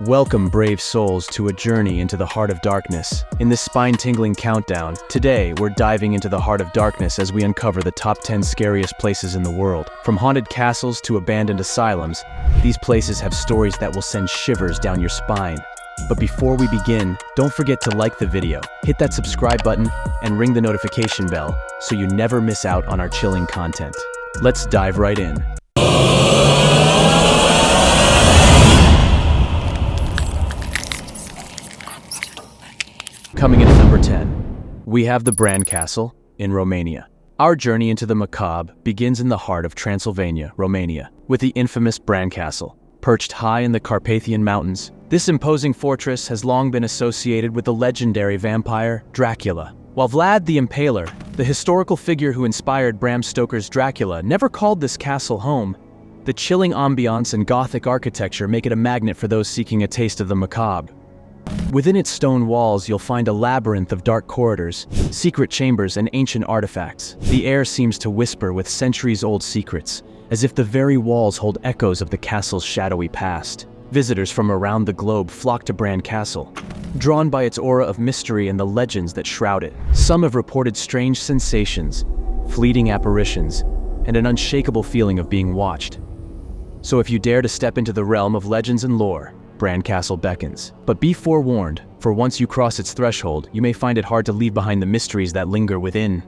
Welcome, brave souls, to a journey into the heart of darkness. In this spine-tingling countdown, today we're diving into the heart of darkness as we uncover the top 10 scariest places in the world. From haunted castles to abandoned asylums, these places have stories that will send shivers down your spine. But before we begin, don't forget to like the video, hit that subscribe button, and ring the notification bell so you never miss out on our chilling content. Let's dive right in. Coming in at number 10, we have the Bran Castle in Romania. Our journey into the macabre begins in the heart of Transylvania, Romania, with the infamous Bran Castle. Perched high in the Carpathian Mountains, this imposing fortress has long been associated with the legendary vampire Dracula. While Vlad the Impaler, the historical figure who inspired Bram Stoker's Dracula, never called this castle home, the chilling ambiance and Gothic architecture make it a magnet for those seeking a taste of the macabre. Within its stone walls, you'll find a labyrinth of dark corridors, secret chambers, and ancient artifacts. The air seems to whisper with centuries-old secrets, as if the very walls hold echoes of the castle's shadowy past. Visitors from around the globe flock to Bran Castle, drawn by its aura of mystery and the legends that shroud it. Some have reported strange sensations, fleeting apparitions, and an unshakable feeling of being watched. So if you dare to step into the realm of legends and lore, Bran Castle beckons. But be forewarned, for once you cross its threshold, you may find it hard to leave behind the mysteries that linger within.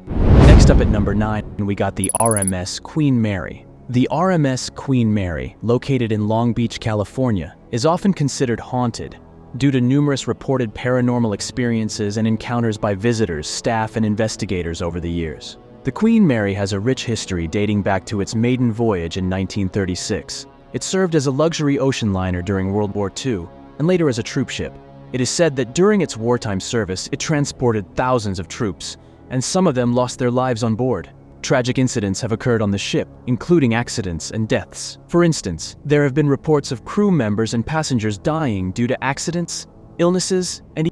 Next up at number 9, we got the RMS Queen Mary. The RMS Queen Mary, located in Long Beach, California, is often considered haunted due to numerous reported paranormal experiences and encounters by visitors, staff, and investigators over the years. The Queen Mary has a rich history dating back to its maiden voyage in 1936. It served as a luxury ocean liner during World War II, and later as a troop ship. It is said that during its wartime service, it transported thousands of troops, and some of them lost their lives on board. Tragic incidents have occurred on the ship, including accidents and deaths. For instance, there have been reports of crew members and passengers dying due to accidents, illnesses, and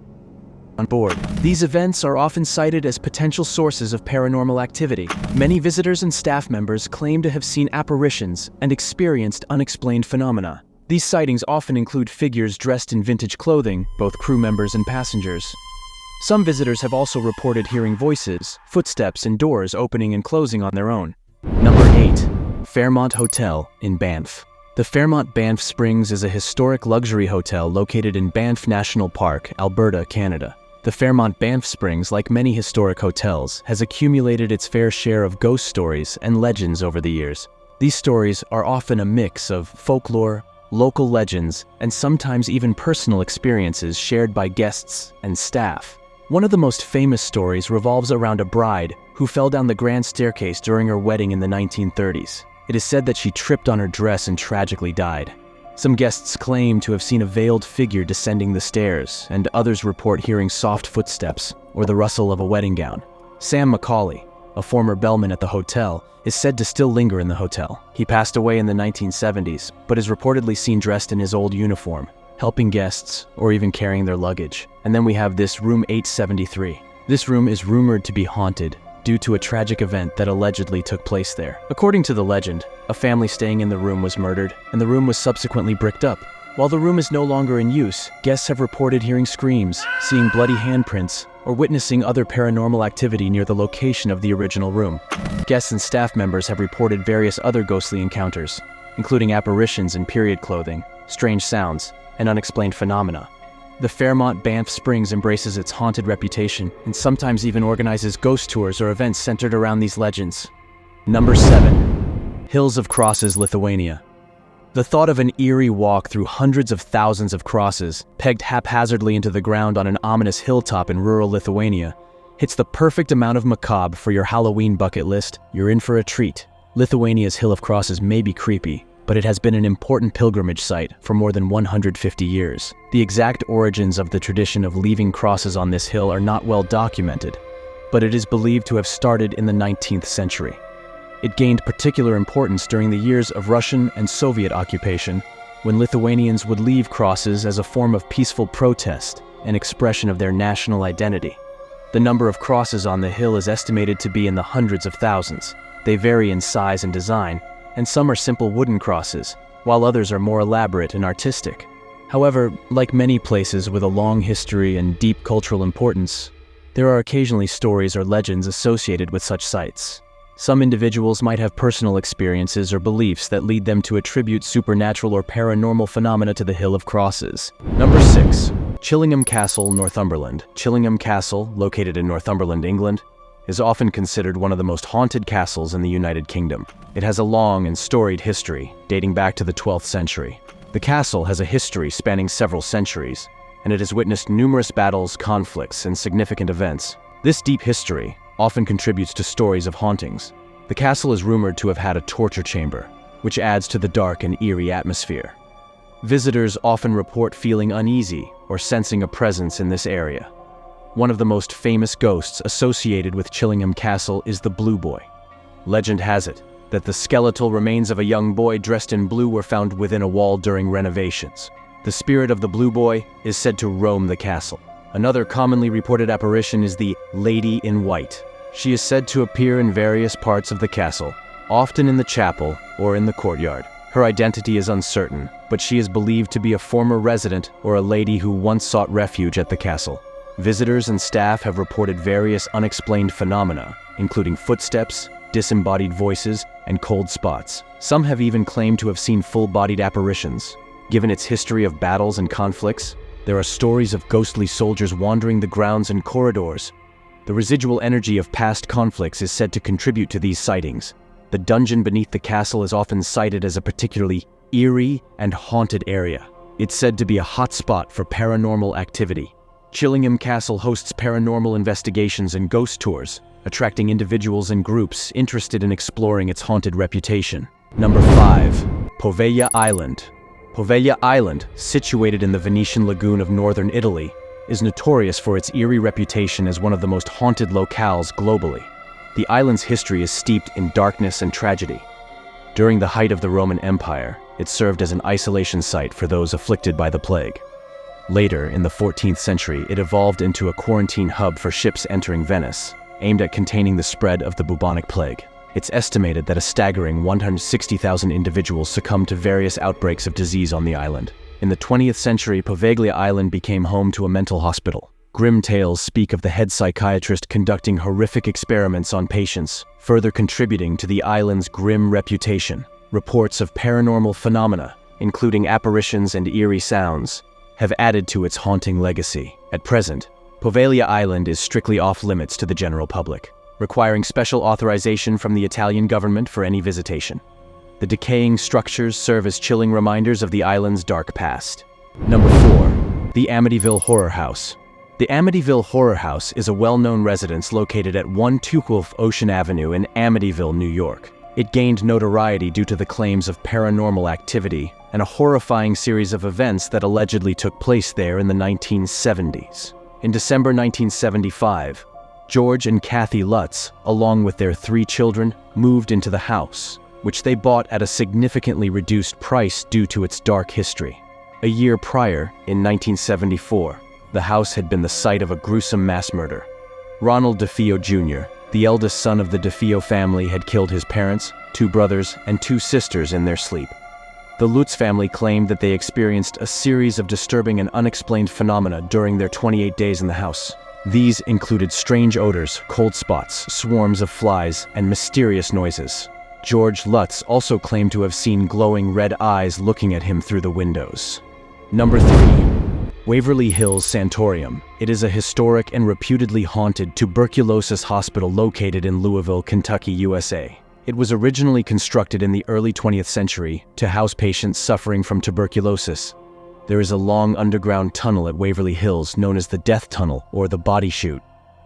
on board. These events are often cited as potential sources of paranormal activity. Many visitors and staff members claim to have seen apparitions and experienced unexplained phenomena. These sightings often include figures dressed in vintage clothing, both crew members and passengers. Some visitors have also reported hearing voices, footsteps, and doors opening and closing on their own. Number 8. Fairmont Hotel in Banff. The Fairmont Banff Springs is a historic luxury hotel located in Banff National Park, Alberta, Canada. The Fairmont Banff Springs, like many historic hotels, has accumulated its fair share of ghost stories and legends over the years. These stories are often a mix of folklore, local legends, and sometimes even personal experiences shared by guests and staff. One of the most famous stories revolves around a bride who fell down the grand staircase during her wedding in the 1930s. It is said that she tripped on her dress and tragically died. Some guests claim to have seen a veiled figure descending the stairs, and others report hearing soft footsteps or the rustle of a wedding gown. Sam Macaulay, a former bellman at the hotel, is said to still linger in the hotel. He passed away in the 1970s, but is reportedly seen dressed in his old uniform, helping guests or even carrying their luggage. And then we have this room 873. This room is rumored to be haunted due to a tragic event that allegedly took place there. According to the legend, a family staying in the room was murdered, and the room was subsequently bricked up. While the room is no longer in use, guests have reported hearing screams, seeing bloody handprints, or witnessing other paranormal activity near the location of the original room. Guests and staff members have reported various other ghostly encounters, including apparitions in period clothing, strange sounds, and unexplained phenomena. The Fairmont Banff Springs embraces its haunted reputation and sometimes even organizes ghost tours or events centered around these legends. Number 7. Hills of Crosses, Lithuania. The thought of an eerie walk through hundreds of thousands of crosses, pegged haphazardly into the ground on an ominous hilltop in rural Lithuania, hits the perfect amount of macabre for your Halloween bucket list. You're in for a treat. Lithuania's Hill of Crosses may be creepy, but it has been an important pilgrimage site for more than 150 years. The exact origins of the tradition of leaving crosses on this hill are not well documented, but it is believed to have started in the 19th century. It gained particular importance during the years of Russian and Soviet occupation, when Lithuanians would leave crosses as a form of peaceful protest and expression of their national identity. The number of crosses on the hill is estimated to be in the hundreds of thousands. They vary in size and design, and some are simple wooden crosses, while others are more elaborate and artistic. However, like many places with a long history and deep cultural importance, there are occasionally stories or legends associated with such sites. Some individuals might have personal experiences or beliefs that lead them to attribute supernatural or paranormal phenomena to the Hill of Crosses. Number 6. Chillingham Castle, Northumberland. Chillingham Castle, located in Northumberland, England, is often considered one of the most haunted castles in the United Kingdom. It has a long and storied history, dating back to the 12th century. The castle has a history spanning several centuries, and it has witnessed numerous battles, conflicts, and significant events. This deep history often contributes to stories of hauntings. The castle is rumored to have had a torture chamber, which adds to the dark and eerie atmosphere. Visitors often report feeling uneasy or sensing a presence in this area. One of the most famous ghosts associated with Chillingham Castle is the Blue Boy. Legend has it that the skeletal remains of a young boy dressed in blue were found within a wall during renovations. The spirit of the Blue Boy is said to roam the castle. Another commonly reported apparition is the Lady in White. She is said to appear in various parts of the castle, often in the chapel or in the courtyard. Her identity is uncertain, but she is believed to be a former resident or a lady who once sought refuge at the castle. Visitors and staff have reported various unexplained phenomena, including footsteps, disembodied voices, and cold spots. Some have even claimed to have seen full-bodied apparitions. Given its history of battles and conflicts, there are stories of ghostly soldiers wandering the grounds and corridors. The residual energy of past conflicts is said to contribute to these sightings. The dungeon beneath the castle is often cited as a particularly eerie and haunted area. It's said to be a hot spot for paranormal activity. Chillingham Castle hosts paranormal investigations and ghost tours, attracting individuals and groups interested in exploring its haunted reputation. Number 5. Poveglia Island. Poveglia Island, situated in the Venetian lagoon of northern Italy, is notorious for its eerie reputation as one of the most haunted locales globally. The island's history is steeped in darkness and tragedy. During the height of the Roman Empire, it served as an isolation site for those afflicted by the plague. Later, in the 14th century, it evolved into a quarantine hub for ships entering Venice, aimed at containing the spread of the bubonic plague. It's estimated that a staggering 160,000 individuals succumbed to various outbreaks of disease on the island. In the 20th century, Poveglia Island became home to a mental hospital. Grim tales speak of the head psychiatrist conducting horrific experiments on patients, further contributing to the island's grim reputation. Reports of paranormal phenomena, including apparitions and eerie sounds, have added to its haunting legacy. At present, Poveglia Island is strictly off-limits to the general public, requiring special authorization from the Italian government for any visitation. The decaying structures serve as chilling reminders of the island's dark past. Number 4. The Amityville Horror House. The Amityville Horror House is a well-known residence located at 112 Ocean Avenue in Amityville, New York. It gained notoriety due to the claims of paranormal activity and a horrifying series of events that allegedly took place there in the 1970s. In December 1975, George and Kathy Lutz, along with their 3 children, moved into the house, which they bought at a significantly reduced price due to its dark history. A year prior, in 1974, the house had been the site of a gruesome mass murder. Ronald DeFeo Jr., the eldest son of the DeFeo family, had killed his parents, 2 brothers, and 2 sisters in their sleep. The Lutz family claimed that they experienced a series of disturbing and unexplained phenomena during their 28 days in the house. These included strange odors, cold spots, swarms of flies, and mysterious noises. George Lutz also claimed to have seen glowing red eyes looking at him through the windows. Number 3. Waverly Hills Sanatorium. It is a historic and reputedly haunted tuberculosis hospital located in Louisville, Kentucky, USA. It was originally constructed in the early 20th century to house patients suffering from tuberculosis. There is a long underground tunnel at Waverly Hills known as the Death Tunnel or the Body Chute.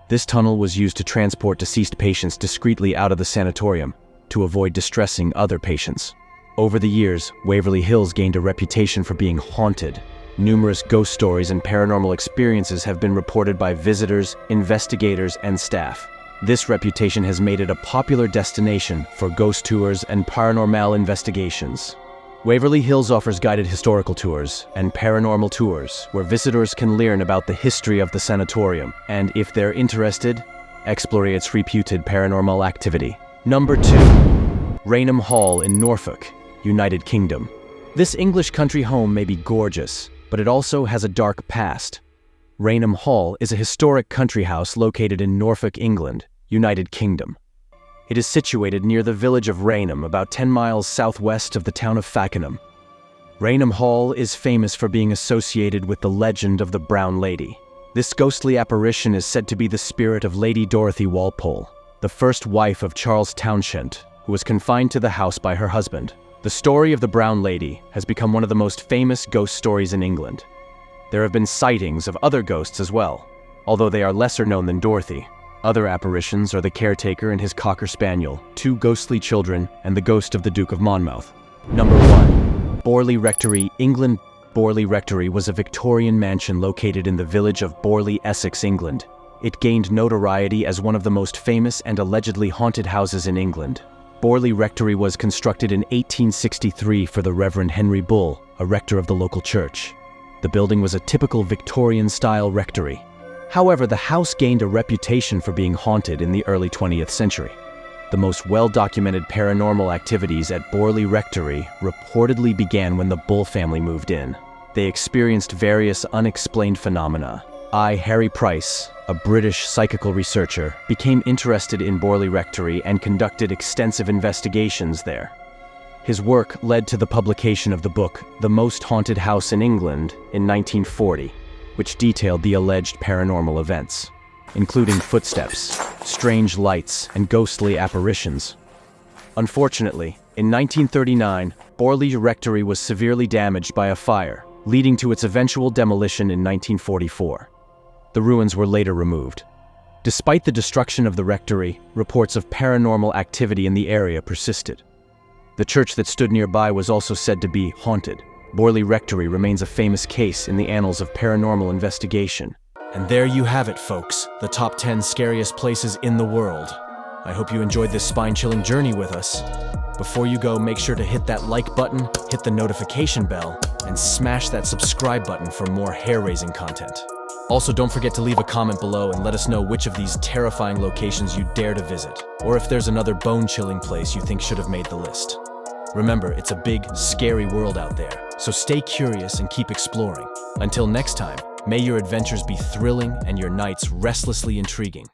This tunnel was used to transport deceased patients discreetly out of the sanatorium to avoid distressing other patients. Over the years, Waverly Hills gained a reputation for being haunted. Numerous ghost stories and paranormal experiences have been reported by visitors, investigators, and staff. This reputation has made it a popular destination for ghost tours and paranormal investigations. Waverly Hills offers guided historical tours and paranormal tours where visitors can learn about the history of the sanatorium and, if they're interested, explore its reputed paranormal activity. Number 2. Raynham Hall in Norfolk, United Kingdom. This English country home may be gorgeous, but it also has a dark past. Raynham Hall is a historic country house located in Norfolk, England, United Kingdom. It is situated near the village of Raynham, about 10 miles southwest of the town of Fairmont. Raynham Hall is famous for being associated with the legend of the Brown Lady. This ghostly apparition is said to be the spirit of Lady Dorothy Walpole, the first wife of Charles Townshend, who was confined to the house by her husband. The story of the Brown Lady has become one of the most famous ghost stories in England. There have been sightings of other ghosts as well, although they are lesser known than Dorothy. Other apparitions are the caretaker and his cocker spaniel, 2 ghostly children, and the ghost of the Duke of Monmouth. Number 1. Borley Rectory, England. Borley Rectory was a Victorian mansion located in the village of Borley, Essex, England. It gained notoriety as one of the most famous and allegedly haunted houses in England. Borley Rectory was constructed in 1863 for the Reverend Henry Bull, a rector of the local church. The building was a typical Victorian-style rectory. However, the house gained a reputation for being haunted in the early 20th century. The most well-documented paranormal activities at Borley Rectory reportedly began when the Bull family moved in. They experienced various unexplained phenomena. Harry Price, a British psychical researcher, became interested in Borley Rectory and conducted extensive investigations there. His work led to the publication of the book The Most Haunted House in England in 1940, which detailed the alleged paranormal events, including footsteps, strange lights, and ghostly apparitions. Unfortunately, in 1939, Borley Rectory was severely damaged by a fire, leading to its eventual demolition in 1944. The ruins were later removed. Despite the destruction of the rectory, reports of paranormal activity in the area persisted. The church that stood nearby was also said to be haunted. Borley Rectory remains a famous case in the annals of paranormal investigation. And there you have it, folks, the top 10 scariest places in the world. I hope you enjoyed this spine-chilling journey with us. Before you go, make sure to hit that like button, hit the notification bell, and smash that subscribe button for more hair-raising content. Also, don't forget to leave a comment below and let us know which of these terrifying locations you dare to visit, or if there's another bone-chilling place you think should have made the list. Remember, it's a big, scary world out there, so stay curious and keep exploring. Until next time, may your adventures be thrilling and your nights restlessly intriguing.